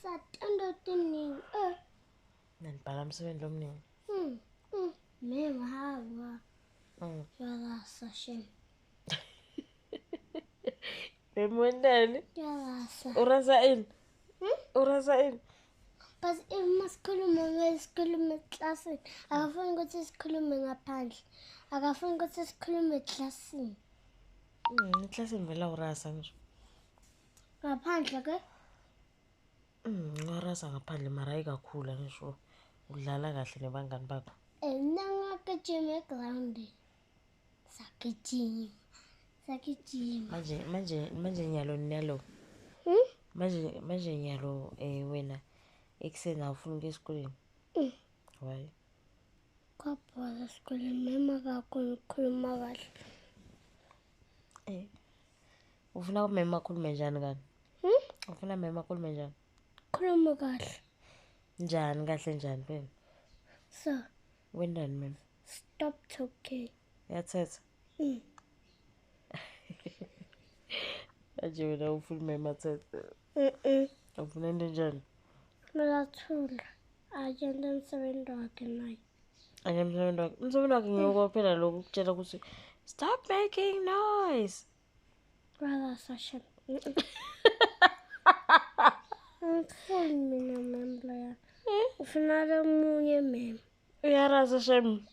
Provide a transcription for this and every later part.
Satanda tining. Nanibhala umsebenzi omningi. Mehava. Yala sashem. Bemondani? Yala sa. Urasa in? Urasa in? Bas masikhulume ngesikhulume eklasini. Akafuni ukuthi sikhulume ngaphandle. Akafuni ukuthi sikhulume eklasini. Eklasini vela urasa ngisho. Ngaphandle ke? Urasa ngaphandle mara ayikakhulu ngisho. Udlala kahle nebangani bakho. Nangagijima eground. Sagijima. Manje nyalo. Manje nyalo wena ekuseni awufuni ukuya esikoleni. Why? Kwabhala esikoleni mama kakhulu ukukhuluma kahle. Ufuna umema akhulume njani kani? Ufuna mema akhulume njani? Khuluma kahle. Njani kahle njani phela? So, Wendani mema? stop talking. Yathetha. Aje wena ufuna mema athethe. Ufuna into njani? Malathula. Agenda umsebenzi wakhe naye. Umsebenzi wakhe ngiyoko phela lokho ukutshela ukuthi stop making noise. Brother Sasha. Ufuna mina mem loya. Ufuna lomunye mem. Uyarasa shem.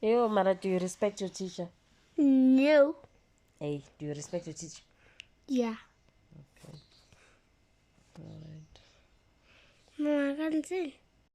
Yo, Mara, do you respect your teacher? No. Hey, do you respect your teacher? Yeah. Okay. Alright. Mama, I can't see.